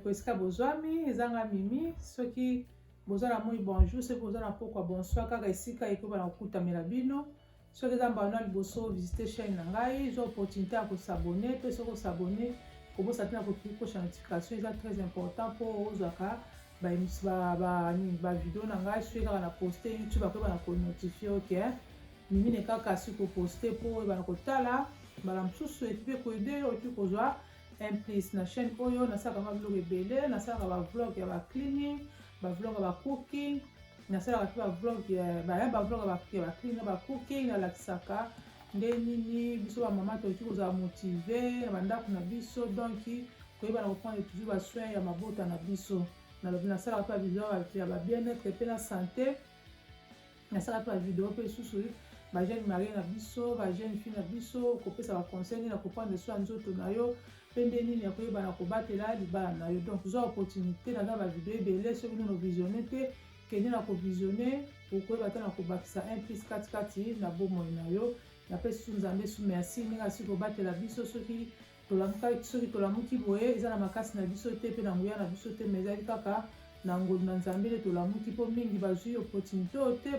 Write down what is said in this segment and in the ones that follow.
bandeko esika bozwami ezanga mimi soki bozala moi bonjour soki bozala pokwa bonsoir kaka esika ekoba na kokutamela bino soki eza mbano ya liboso visiter chaîne na ngai zo opportunité ya kosabone mpe soki osabone kobosa te na kokocha notification eza très important mpo ozwaka bavideo na ngai soki kaka na poste youtube akoyeba na konotifie oke mimine kaka soki koposte mpo oyeba na kotala mbala mosusu ekipe koede oki kozwa implice na chaîne oyo nasalaka ma vlog ebele nasalaka bavlog ya bacleaning bavlog ya bacooking nasalaka mpe bavlog ya bacleaning bacooking nalakisaka nde nini biso bamama toki kozala motive na bandako na biso donc koyeba na koprendre toujours basoin ya mabota na biso nalobi nasalaka mpe bavideo ya babien-être mpe na santé nasalaka mpe bavideo mpe lisusu bajeune marie na biso bajeune fille na biso kopesa baconseil na koprendre soin ya nzoto na yo mpe nde nini ya koyeba na kobatela libala na yo donc zwa opportunité naza bavideo ebele soki nino visionne te kende na kovisionne okoyeba te na kobakisa implice katikati na bomoi na yo napesi su nzambe su merci ndenge asi kobatela biso soki tolamuki boye eza na makasi na biso te mpe na nguya na biso te mais ezali kaka na ngolu na nzambe nde tolamuki mpo mingi bazwi opportunité oyo te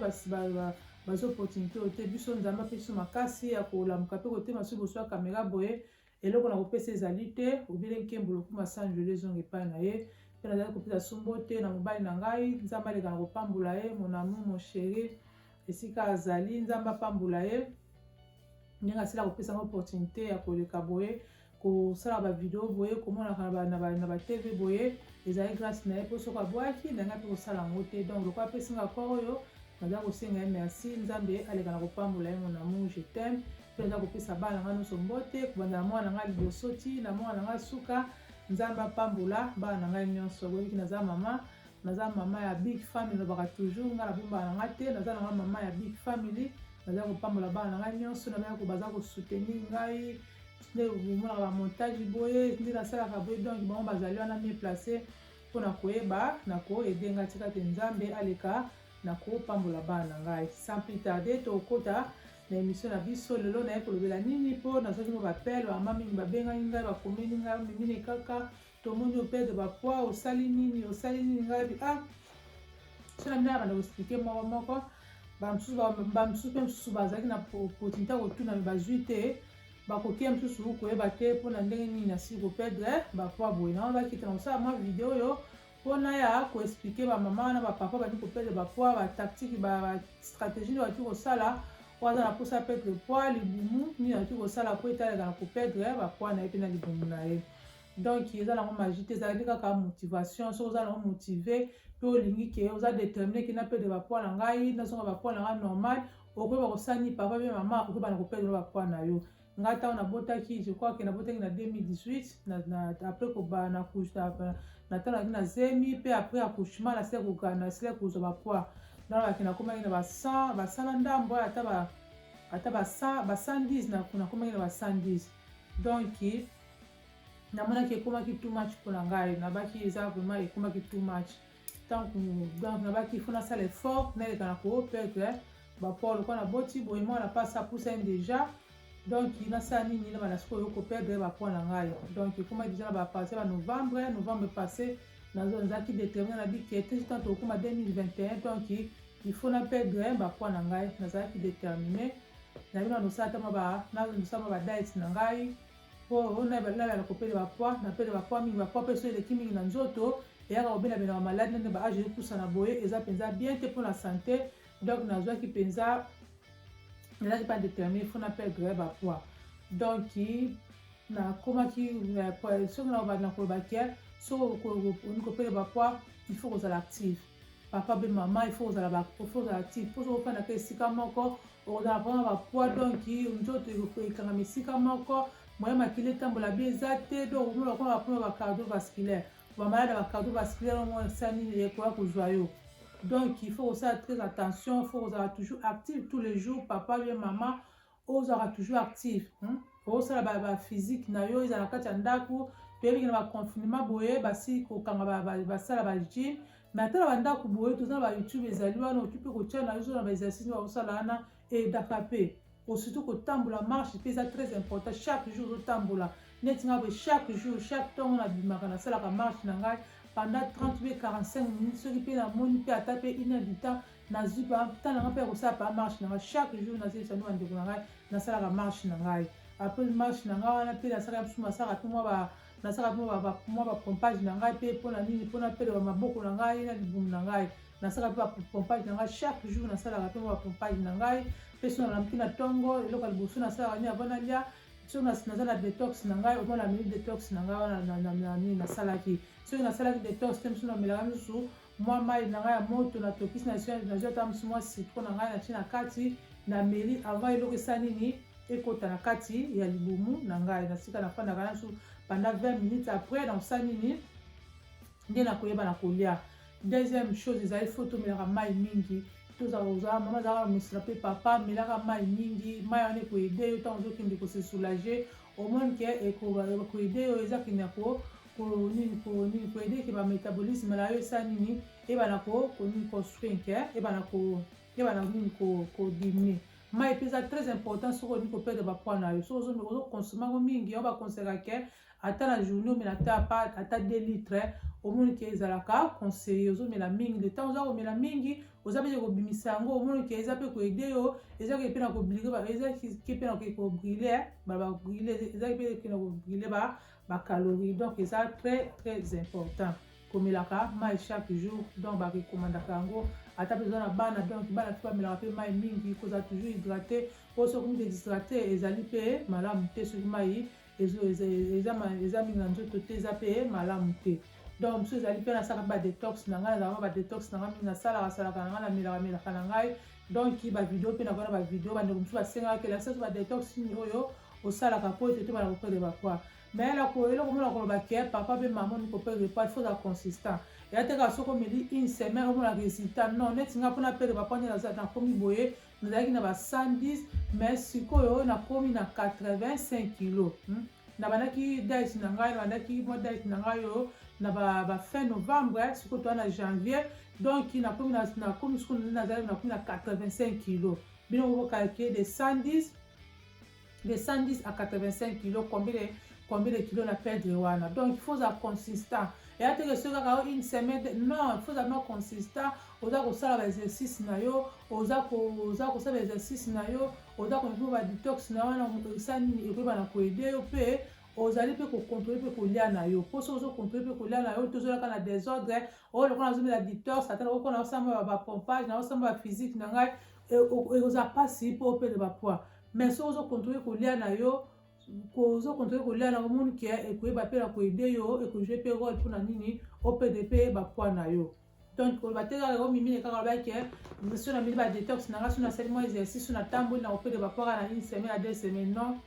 bazwi opportunité oyo te biso nzambe apesi makasi ya kolamuka mpe kotema soki boswa kamera boye eloko na kopesa ezali te obile nkembo lokuma sanjelo ezonga epai na ye mpe nazali kopesa sombo te na mobali na ngai nzambe aleka na kopambola ye mon amour mon chéri esika azali nzambe apambola ye ndenge asila kopesa opportunité ya koleka boye kosala bavideo boye komonaka na batv boye ezali grâce na ye mpo soki abwaki ndenge mpe kosala yango te donc lokwa apesinga kor oyo naza kosenga ye merci nzambe aleka na kopambola ye mon amour je t'aime mpe naza kopesa bana nanga nyonso mbote kobanda na mwana nanga liboso ti na mwana nanga suka nzambe apambola bana na ngai nyonso boyeki naza mama ya big family nalobaka toujours ngai nabombaka nanga te naza nanga mama ya big family naza kopambola bana na ngai nyonso nabayaka baza kosoutenir ngai nde omonaka bamontage boye nde nasalaka boye donc bango bazali wana mie place mpona koyeba na koede ngai tika te nzambe aleka na kopambola bana na ngai sans plus tarder tokota na émission na biso lelo naye kolobela nini mpo nazwaki mo bapele bamama mingi babengaki ngai bakomeli ngai mimine kaka tomoni operdre bapoids osali nini ngai so na mina banda koexplike moko bamosusu mpe mosusu bazalaki na opportunité kotuna bazwi te bakokia mosusu koyeba te mpona ndenge nini nasili koperdre bapoids boye nango bakita na kosala mwa video oyo mpona ya koexplike bamama wana bapapa bandi koperdre bapoids batactique bastratégie nde bati kosala po aza na mposa perdre poids libumu nini bati kosala po etaleka na koperdre bapoids na ye mpe na libumu na ye donc eza nango magie te ezalaki kaka motivation soki oza nango motive mpe olingi ke oza détermine ke na perdre bapoids na ngai nazonga bapoids na ngai normal okoyeba kosani papa mpe mama okoyeba na koperdre bapoids na yo ngai ntango nabotaki je crois ke nabotaki na 2018 après koba na ntango naki na zemi mpe après accouchement nasila kozwa bapoids nalobaki nakomaki na ba100 na ndambo ata ba 110 nakomaki na ba 110 donc namonaki ekomaki too much mpona ngai nabaki eza vraiment ekomaki too much donc nabaki ifo nasala effort naleka na koperdre bapoids lokwa na boti boye mwana mpasi apusa ye déjà donc nasala nini na bana sikoyo koperdre bapoids na ngai donc ekomaki déjà na bapartir ya novembre passé nazalaki déterminé na bikete tant tokoma 2021 donc il faut na perdre bapoids na ngai nazalaki déterminé na bino nosala nosala ba diet na ngai po na koperdre bapoids na perdre bapoids mingi bapoids mpe so eleki mingi na nzoto eyaka kobelabela bamaladi nende baage epusana boye eza mpenza bien te mpona santé donc nazwaki mpenza nazalaki pas déterminé il faut na perdre bapoids donc nakomaki soki na kolobaki soki olingi koperdre bapoids il faut kozala active papa be mama il faut kozala active mpo soki ofandaka esika moko okozala vraimen bapoids donc nzoto ekangama esika moko moyen makili etambola bien eza te donc omona okona bapona bacardiovasculaire bamalade ya bacardiovasculaire omo esani ekoya kozwa yo donc il faut kosala très attention il faut kozala toujours active tous les jours papa bien mama ozala toujours active okosala baphysique na yo eza na kati ya ndako toyebiki na baconfinement boye basi kokanga basala bagym mais ata na bandako boye toza na bayoutube ezali wana oki mpe kotia na yo zo na baexercice nde bakosala wana edaka mpe surtout kotambola marche mpe eza très important chaque jour ozotambola neti nga boye chaque jour chaque ntongo nabimaka nasalaka marche na ngai pendant 30 mpe 45 minutes soki mpe namoni mpe ata mpe 1 heure du temps nazwi ntango nanga mpe ya kosala pa marche na ngai chaque jour nazelisa nde bandeko na ngai nasalaka marche na ngai apres marche na ngai wana mpe nasalaka mosusu nasalaka mpe mwa bapompage na ngai mpe mpona nini mpona peleba maboko na ngai na libumu na ngai nasalaka mpe bapompage na ngai chaque jour nasalaka mpe mwa bapompage na ngai mpe so nalamki na ntongo eloko ya liboso nasalaka nini avant nalia soki naza na detox na ngai omona mini detox na ngai wana nini nasalaki soki nasalaki detox te mosusu namelaka misusu mwa mai na ngai ya moto natokisi nazwi ata mosusu mwa citron na ngai natie na kati na meli avant eloko esa nini ekota na kati ya libumu na ngai nasika nafandaka nasu pendant 20 minutes après nakosala nini nde nakoyeba na kolia. Deuxième chose ezali fo tomelaka mai mingi tozala mama azalaka mosila mpe papa melaka mai mingi mai wana ekoyede yo ntango ozokende kose soulage omoni ke ekoyede yo eza kende koyede ke bametabolisme na yo esa nini ebana construire ke ebana nini kodiminue mai mpe eza très important soki olingi koperdre bapoids na yo soki ozoconsomme yango mingi yango bakonseyaka ke ata na journée omela ata 2 litres omoni ke ezalaka conseiller ozomela mingi le temps oza komela mingi oza mpe kobimisa yango omoni ke eza mpe koede yo eza ke mpe na kobrile bacalorie donc eza très très important komelaka mai chaque jour donc barekomandaka yango ata mpe eza na bana donc bana mpe bamelaka mpe mai mingi kozala toujours hydraté po soki mingi déhydraté ezali mpe malamu te soki mai eza mingi na nzoto te eza mpe malamu te donc mosusu ezali mpe nasalaka badetox na ngai nazalaka badetox na ngai mingi nasalaka na ngai namelaka na ngai donc bavideo mpe nakona bavideo bandeko mosusu basengaka kela saso badetox nini oyo osalaka po ete te bana koperdre bapoids mais eloko mona koloba ke papa mpe mama oni koperdre poids il faut eza consistant eya te kaka soki omeli une semaine omona résultat non neti nga mpona perdre bapoids nde nakomi boye nazalaki na ba 110 mais sikoyo nakomi na 85 kilo nabandaki diet na ngai nabandaki mwa diet na ngai oyo na ba fin novembre sikoyo toa na janvier donc nakomi sikoyo nazali nakomi na 85 kilo bino bokalcule de 110 à 85 kilo combien de kilos na perdre wana donc il faut être consistant et à te que soka une semaine non il faut être consistant oza kosala ba exercice na yo oza kosala exercice na yo oza ko ba detox na wana sani ekoba na koede yo pe ozali pe ko contrôler pe kolia na yo po so contrôler pe kolia na yo tozolaka na désordre o lokona azomela detox ata lokona osamba ba pompage na osamba ba physique na ngai oza pasi po perdre ba poids mais so contrôler kolia na yo kozokontrole kolia na omoni ke ekoyeba mpe na koede yo ekojue mpe role mpona nini opede mpe bapoids na yo donc koloba te kaka omimine kaka olobaki ke so na mili badetox na nga so nasali mwa exercice so natamboli na kopede bapoids kaka na une semaine à 2 semaines non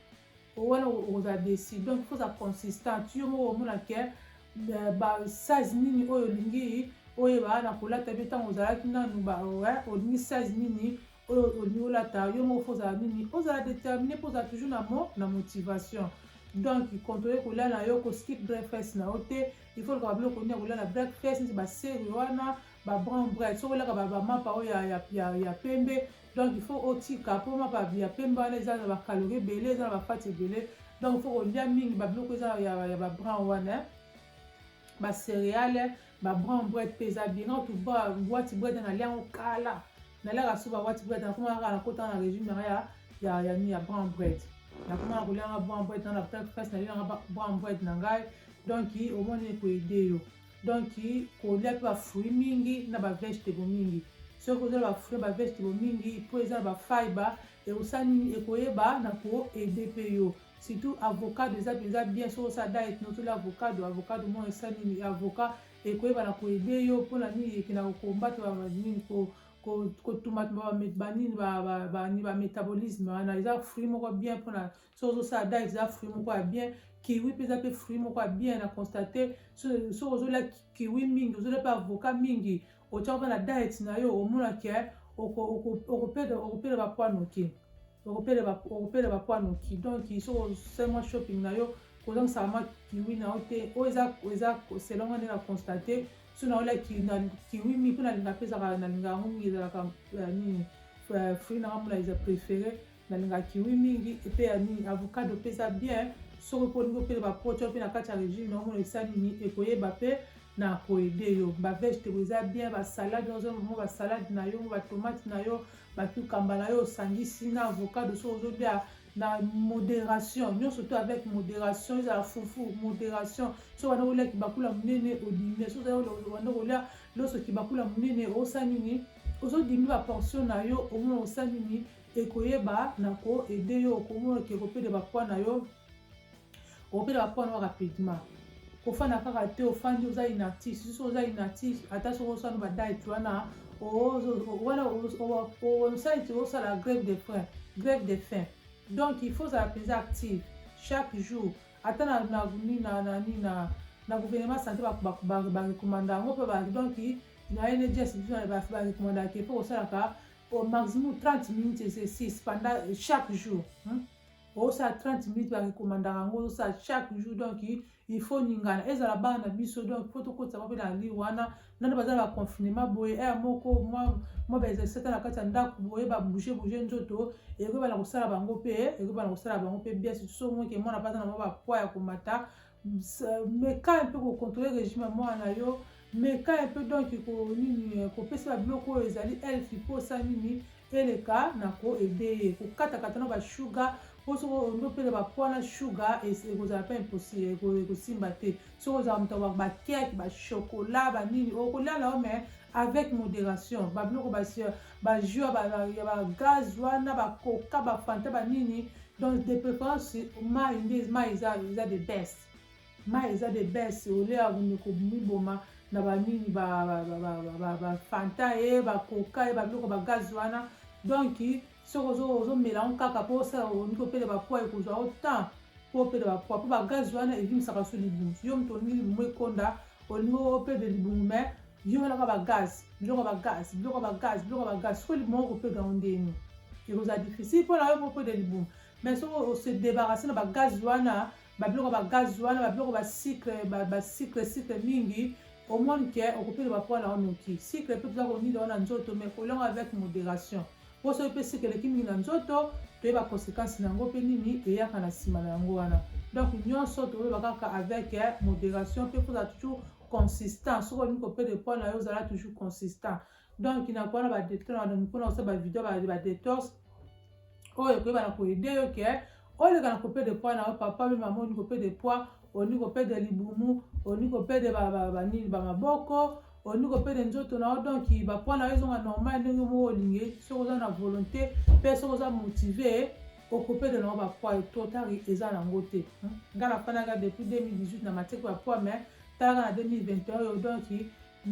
wana oza décide donc il faut être consistant yo moko omona ke basize nini oyo olingi oyeba na kolata mpe ntango ozalaki nanu olingi size nini oyo olingi olata yo moko fo ozala nini ozala déterminé mpo ozala toujours na motivation donc contrôler kolia na yo koskip breakfast na yo te il faut loka babiloko nini ya kolia na breakfast neti baseri wana babrown bread soki oliaka bamapa oyo ya pembe donc il faut otika mpo mapa ya pembe wana eza na bacalorie ebele eza na bafati ebele donc il faut kolia mingi babiloko eza ya babrown wana bacéréale babrown bread mpe eza bien nga wati bread na liango kala nalaka so ba wati bread nakomaka nakotaka na régime nanga ya brown bread nakomaka kolianga brown bread na breakfast nalianga brown bread na ngai donc omoni ekoyede yo donc kolia mpe bafruit mingi na bavegetable mingi soki ozala bafruit bavegetable mingi mpo eza na bafibre ekosala nini ekoyeba na koede mpe yo surtout avocado eza mpenza bien soki osala diet notolia avocado mo esa nini avocat ekoyeba na koede yo mpona nini ekendaka kombata nini kotumata banini bametabolisme wana eza fruit moko bien mpona soki ozosala diet eza fruit moko ya bien kiwi mpe eza mpe fruit moko ya bien na constate soki ozolia kiwi mingi ozolia mpe avocat mingi otiaka mpe na diet na yo omonake okoperdre bapoids noki okoperdre bapoids noki donc soki osali mwa shopping na yo kozangisaka mwa kiwi na yo te oyo eza selonga nde na constate so naolia kiwi mingi mpo nalinga mpe ezalaka nalinga yango mingi ezalaka nini fruit nanga mona eza préféré nalinga kiwi mingi et puis ni avocado pesa bien soko po ningo pe ba pocho pe na kati ya régime na mo esa nini ekoyeba pe na koede yo ba vegetable eza bien ba salade ozo mo ba salade na yo ba tomate na yo ba cucumber na yo sangisi na avocado so ozo bia na modération nous surtout avec modération ils a fufu modération so wana olia ki bakula munene odime so wana olia loso ki bakula munene osanini ozo dimi ba portion na yo au moins osanini ekoyeba na ko aider yo ko mo ke ko pe de ba poids na yo o pe de ba poids na rapidement ko fana kaka te ofandi oza inactif so oza inactif ata so osana ba diet wana wana o site osala grève de faim. Donc il faut être actif chaque jour. Attends na gouvernement santé ba recommande donc il y a une institution ba recommande qu'il faut ça au maximum 30 minutes d'exercice pendant chaque jour. Ça 30 minutes ba recommande ça chaque jour donc il faut ningana ezala bana biso donc faut to ko ça ba na liwana nana bazala confinement boye moko moi ba exercice na kati ndako boye ba bouger nzoto et ko ba na kosala bango pe bien so mo ke mona pas na ba poids ya komata mais quand un peu ko contrôler régime moi na yo mais quand un peu donc ko nini ko pesa biloko ezali elf pour ça nini eleka na ko aider ko kata na ba sugar pour on peut pas prendre sugar et c'est vous pas impossible ko simba te so vous avez ba cake ba chocolat ba nini au cola là mais avec modération ba biloko ba jus ba gaz wana ba coca ba fanta ba nini donc de préférence ma isa the best ma isa the best au lieu de ko miboma na ba nini ba fanta e ba coca e ba biloko ba gaz wana donc so ozo mélange kaka po ça au niveau pe de ba poids ko zo autant po pe de ba poids po ba gaz wana evimisaka so libumu yo mto nini mwe konda au niveau pe de libumu mais yo wana ba gaz biloko ba gaz so libumu ko pe ga ondeni et vous a difficile pour la yo pe de libumu mais so se débarrasser na ba gaz wana ba biloko ba gaz wana ba biloko ba sucre mingi au moins que on peut ba poids la onoki sucre peut za ko ni na nzoto mais ko longa avec modération. Pour ce que c'est que les kimi na nzoto to ba conséquences na ngo pe nini e ya kana sima na ngo wana donc nyonso to ba kaka avec modération pe faut toujours consistant so ko ko pe de poids na yo zala toujours consistant donc ina ko na ba détox donc pour ça ba vidéo ba détox o e ko ba na ko aider yo ke o le kana ko pe de poids na papa même maman ko pe de poids oni ko pe de libumu oni ko pe de ba nini ba maboko oni ko pe de nzoto na donc ba poids na yo zonga normal ndenge mo olinge so oza na volonté pe so oza motivé o ko pe de na ba poids total eza na ngote ngala fana depuis 2018 na matière ba poids mais tala na 2021 donc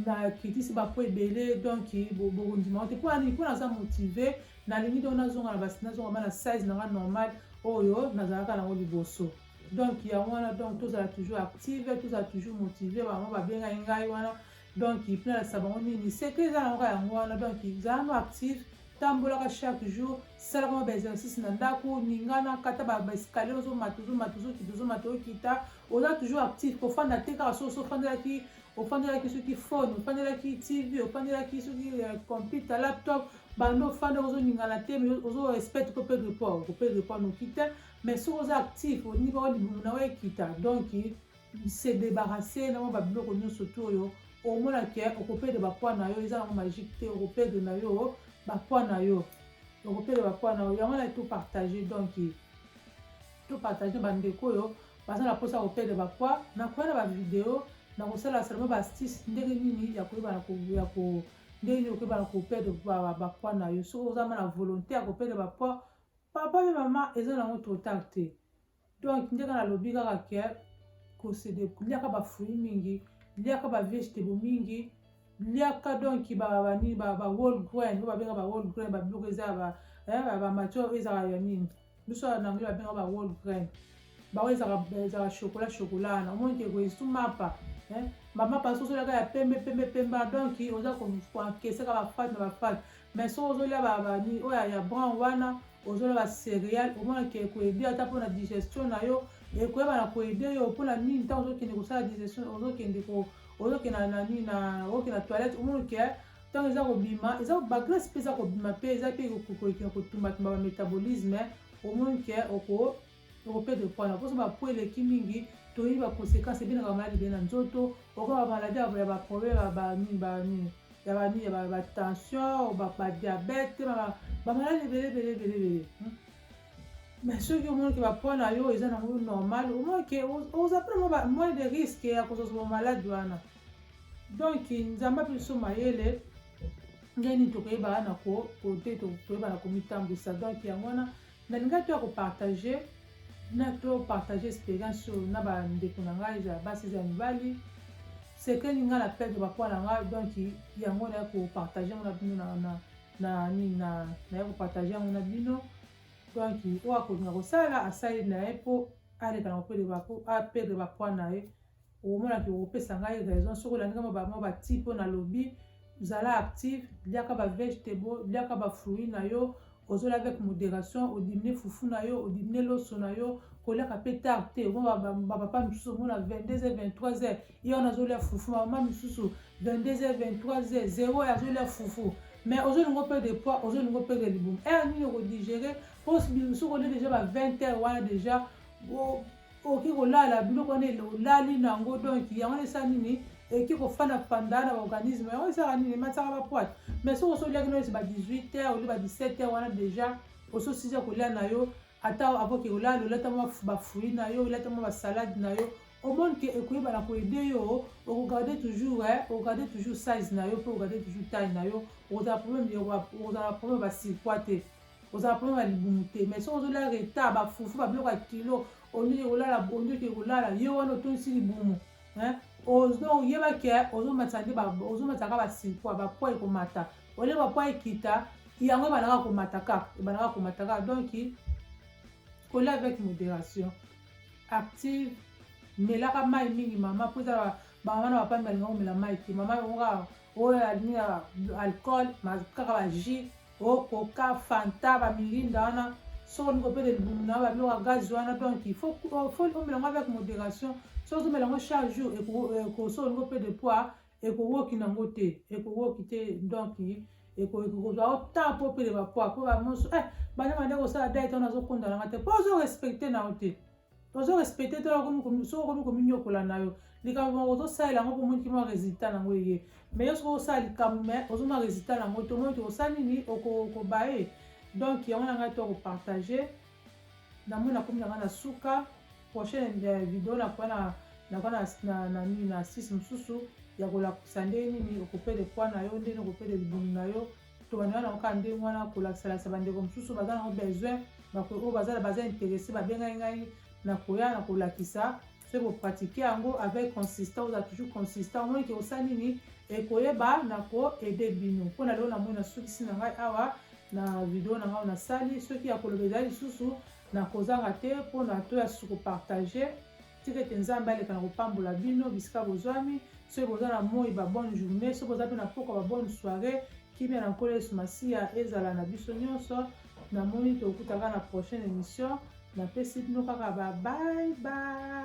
na kitisi ba poids belé donc bo ndima te pour na za motivé na lingi do na zonga na basina zonga na size na normal oyo na zalaka na liboso donc ya wana donc tous a toujours active tous a toujours motivé ba benga ngai wana donc il plein la sabon nini c'est que ça on wana donc ils sont actifs tambola chaque jour sala comme exercice na ndako ningana kata ba escalier ozo matuzo kita oza toujours actif ko fanda te ka so fanda ki ofandela ki soki phone ofandela ki TV ofandela ki soki computer laptop bando fanda ozo ningana te mais ozo respect ko pe report no kita mais so ozo actif au niveau du na we kita donc se débarrasser na ba biloko nyonso to yo au moins que occuper de ba poids na yo eza na magique te occuper de na yo ba poids na yo occuper de ba poids na yo yango na tout partager donc tout partager bandeko yo parce que la posa occuper de ba poids na kwa na ba vidéo na kosala seulement ba astuce ndenge nini ya koyeba na ko ndenge ko ba na ko occuper de ba poids na yo so oza na volonté ya occuper de ba poids papa et maman eza na trop tard te donc ndenge na lobi kaka ke ko se de liaka ba fruits mingi liaka ba vegetable mingi liaka donc ba whole grain ba benga ba whole grain ba biloko eza ba mature eza ya nini biso na ngila benga ba whole grain ba eza chocolat na moins que ko isumapa mama pa so la ya pembe donc oza ko encaisser ka ba fat mais so ozo la ba ni oya ya brown wana ozo la ba céréales au moins que ko aider ata pour la digestion na yo et ko ba na ko aider yo pour la nini tant ozo kende ko sala digestion ozo kende na nani na ozo kende toilette au moins que ntango eza kobima eza bagrace mpe eza kobima mpe eza mpe kokokina kotumbatuma bamétabolisme omoni ke okoperdre poids na mposo bapo eleki mingi toyebi baconséquence ebinaka bamaladi ebele na nzoto okoka bamaladi ya baproblème ya batension badiabete bamaladi ebele mais soki omoniki bapoids na yo eza nango normal omonike oza mpena moins de risque ya kozosa bamaladi wana donc nzambe ape biso mayele ndenge nini tokoyebaka na kote tokoyeba na komitambwisa donc yango wana nalingaki toya kopartage na topartage expérience oyo na bandeko na ngai eza basi eza mibali seke ninga na perdre bapoids na ngai donc yango naya kopartage yango na bino naya kopartage yango na bino donc oyo akolinga kosala asali na ye mpo aleka na aperdre bapoids na ye omonaki okopesa ngai raison soki olandika mwa bati mpo nalobi zala active liaka bavegetable liaka bafruit na yo ozola avec modération odimine fufu na yo odimine loso na yo koliaka mpe tard te bapapa misusu omona 22h 23h ye wana azolia fufu mama misusu 22h 23h 0 azolia fufu mais ozolingo perdre poids ozolingo perdre libumu nini okodigere mpo soki olie déjà ba 20h wana déjà okoki kolala biloko wana olali nango donc yango esa nini eki kofanda panda na baorganisme yango esaka nini emataka bapoite mais soki osoliaki no esi ba 18h olie ba 17h wana déjà ososisa kolia na yo ata avoke olala olata mwa bafruit na yo olata mwa basalade na yo omoni ke ekoyebana koede yo okogarde toujours size na yo mpe okogarde toujours taille na yo ozala problème basirpois te ozala problème ya libumu te mais soki ozolia retard bafufu babiloko ya kilo ondoki kolala ye wana otondisi libumu donc yebake ozomataka basirpois bapoids ekomata olie bapoids ekita yango ebanaka komata kaka donc kolia avec modération active melaka mai mingi mama mpo eza bamama na bapambi balinga komela mai te mama oka oyo alingi alcool kaka bajus okoka fanta bamirinda wana soki olingi kopede libumu na babiloko ya gaz wana donc faut omelango avec modération soki ozomelango chaque jour soki olingi kopede poids ekowoki nango te ekowoki te donc ekozwa otan mpo opede bapoids mpo bamoso bande kosala diet wana azokonda nanga te mpo ozorespecte na yo te ozorespecte te soki okomi kominyokola na yo likambo moko ozosalela yango mpo moniki mwa résultat nango eye mais yo soki osala likambo mais ozomwa résultat nango te omoniki osala nini okobaye donc yango na ngai to kopartage namoni nakomi nanga na suka prochaine video nakoya na 6 mosusu ya kolakisa ndenge nini okopede poids na yo ndenge okopede libumu na yo to bana wana oka ndenge wana kolakisalakisa bandeko mosusu baza nango besoin oyo baza intéressé babengai ngai na koya na kolakisa soki kopratike yango avec consistant oza toujours consistant omoniki osala nini ekoyeba na koede bino mpo na lelo namoni nasukisi na ngai awa na video na ngai nasali soki ya koloba ezali lisusu nakozanga te mpo na to ya susu kopartage tika ete nzambe aleka na kopambola bino bisika bozwami soki boza na moi babonne journée soki boza mpe na pokwa babonne soirée kimia na nkolo yesu masiya ezala na biso nyonso namoni tokutaka na prochaine émission napesi bino kaka bye bye